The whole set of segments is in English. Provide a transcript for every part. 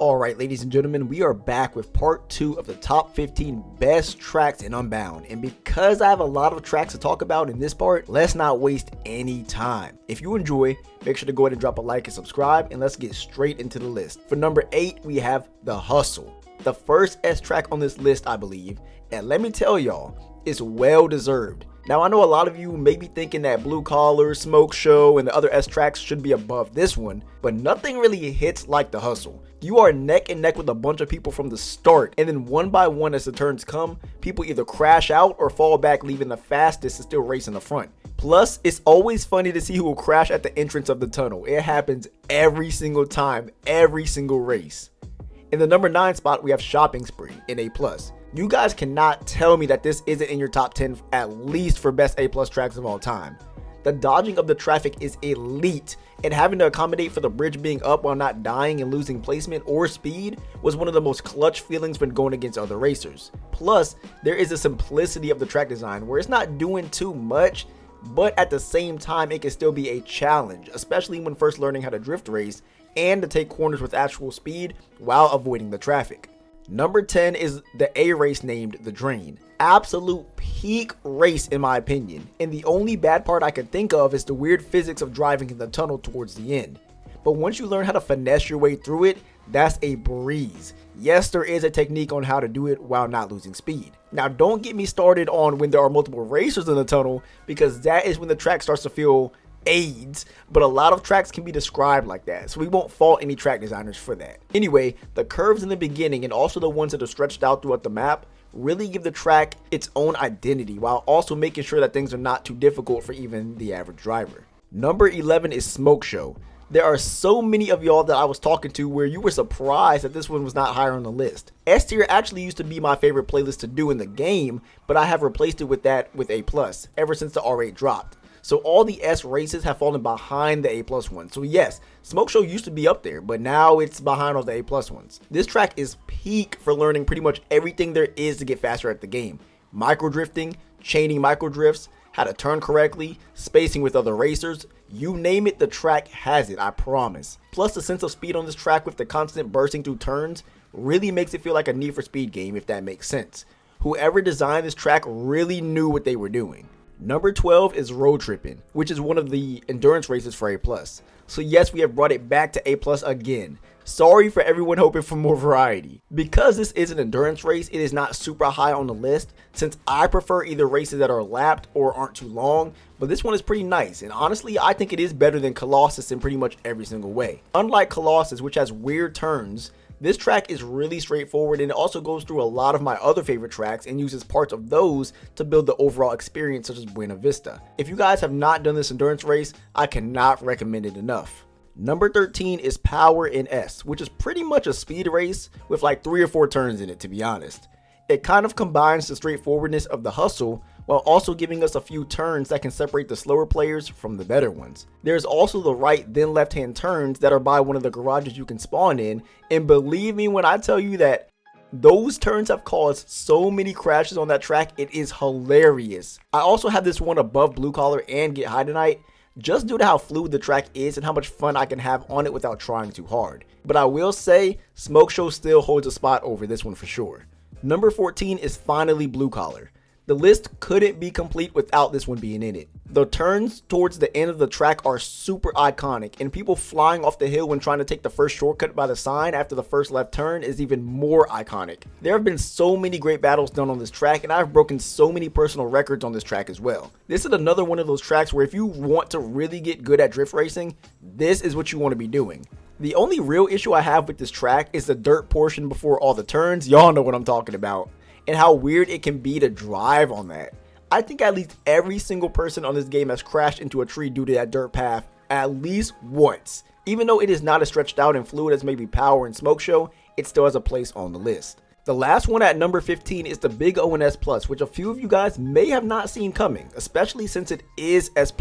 Alright, ladies and gentlemen, we are back with part 2 of the top 15 best tracks in Unbound. And because I have a lot of tracks to talk about in this part, let's not waste any time. If you enjoy, make sure to go ahead and drop a like and subscribe, and let's get straight into the list. For number 8, we have The Hustle. The first S track on this list, I believe, and let me tell y'all, it's well deserved. Now, I know a lot of you may be thinking that Blue Collar, Smoke Show, and the other S tracks should be above this one, but nothing really hits like The Hustle. You are neck and neck with a bunch of people from the start, and then one by one as the turns come, people either crash out or fall back, leaving the fastest to still race in the front. Plus, it's always funny to see who will crash at the entrance of the tunnel. It happens every single time, every single race. In the number 9 spot, we have Shopping Spree in A+. You guys cannot tell me that this isn't in your top 10 at least for best A+ tracks of all time. The dodging of the traffic is elite, and having to accommodate for the bridge being up while not dying and losing placement or speed was one of the most clutch feelings when going against other racers. Plus, there is a simplicity of the track design where it's not doing too much, but at the same time it can still be a challenge, especially when first learning how to drift race and to take corners with actual speed while avoiding the traffic. Number 10 is the A race named The Drain. Absolute peak race in my opinion, and the only bad part I can think of is the weird physics of driving in the tunnel towards the end. But once you learn how to finesse your way through it, that's a breeze. Yes, there is a technique on how to do it while not losing speed. Now, don't get me started on when there are multiple racers in the tunnel, because that is when the track starts to feel AIDS, but a lot of tracks can be described like that, so we won't fault any track designers for that. Anyway, the curves in the beginning and also the ones that are stretched out throughout the map really give the track its own identity while also making sure that things are not too difficult for even the average driver. Number 11 is Smoke Show. There are so many of y'all that I was talking to where you were surprised that this one was not higher on the list. S tier actually used to be my favorite playlist to do in the game, but I have replaced it with that with A+ ever since the R8 dropped. So all the S races have fallen behind the A+ ones. So yes, Smoke Show used to be up there, but now it's behind all the A+ ones. This track is peak for learning pretty much everything there is to get faster at the game. Micro drifting, chaining micro drifts, how to turn correctly, spacing with other racers, you name it, the track has it, I promise. Plus, the sense of speed on this track with the constant bursting through turns really makes it feel like a Need for Speed game, if that makes sense. Whoever designed this track really knew what they were doing. Number 12 is Road Trippin', which is one of the endurance races for A+. So yes, we have brought it back to A+ again. Sorry for everyone hoping for more variety. Because this is an endurance race, it is not super high on the list, since I prefer either races that are lapped or aren't too long, but this one is pretty nice, and honestly I think it is better than Colossus in pretty much every single way. Unlike Colossus, which has weird turns, this track is really straightforward, and it also goes through a lot of my other favorite tracks and uses parts of those to build the overall experience, such as Buena Vista. If you guys have not done this endurance race, I cannot recommend it enough. Number 13 is Power in S, which is pretty much a speed race with like 3 or 4 turns in it, to be honest. It kind of combines the straightforwardness of The Hustle while also giving us a few turns that can separate the slower players from the better ones. There's also the right then left hand turns that are by one of the garages you can spawn in, and believe me when I tell you that those turns have caused so many crashes on that track, it is hilarious. I also have this one above Blue Collar and Get High Tonight, just due to how fluid the track is and how much fun I can have on it without trying too hard. But I will say, Smoke Show still holds a spot over this one for sure. Number 14 is finally Blue Collar. The list couldn't be complete without this one being in it. The turns towards the end of the track are super iconic, and people flying off the hill when trying to take the first shortcut by the sign after the first left turn is even more iconic. There have been so many great battles done on this track, and I've broken so many personal records on this track as well. This is another one of those tracks where if you want to really get good at drift racing, this is what you want to be doing. The only real issue I have with this track is the dirt portion before all the turns. Y'all know what I'm talking about, and how weird it can be to drive on that. I think at least every single person on this game has crashed into a tree due to that dirt path at least once. Even though it is not as stretched out and fluid as maybe Power and Smoke Show, it still has a place on the list. The last one at number 15 is the Big O and S+, which a few of you guys may have not seen coming, especially since it is S+.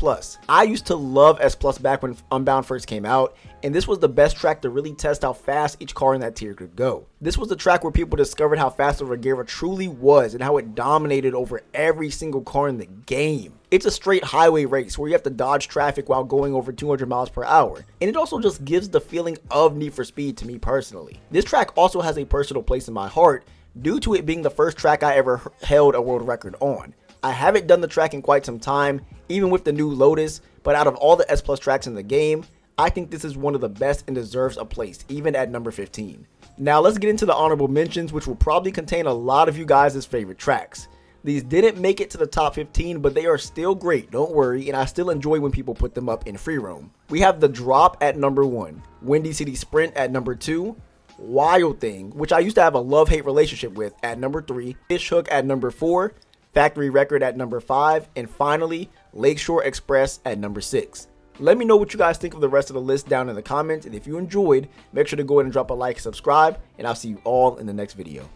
I used to love S+ back when Unbound first came out, and this was the best track to really test how fast each car in that tier could go. This was the track where people discovered how fast the Regera truly was and how it dominated over every single car in the game. It's a straight highway race where you have to dodge traffic while going over 200 miles per hour. And it also just gives the feeling of Need for Speed to me personally. This track also has a personal place in my heart due to it being the first track I ever held a world record on. I haven't done the track in quite some time, even with the new Lotus, but out of all the S Plus tracks in the game, I think this is one of the best and deserves a place, even at number 15. Now let's get into the honorable mentions, which will probably contain a lot of you guys' favorite tracks. These didn't make it to the top 15, but they are still great, don't worry, and I still enjoy when people put them up in free roam. We have The Drop at number 1, Windy City Sprint at number 2, Wild Thing, which I used to have a love-hate relationship with, at number 3, Fish Hook at number 4, Factory Record at number 5, and finally, Lakeshore Express at number 6. Let me know what you guys think of the rest of the list down in the comments, and if you enjoyed, make sure to go ahead and drop a like and subscribe, and I'll see you all in the next video.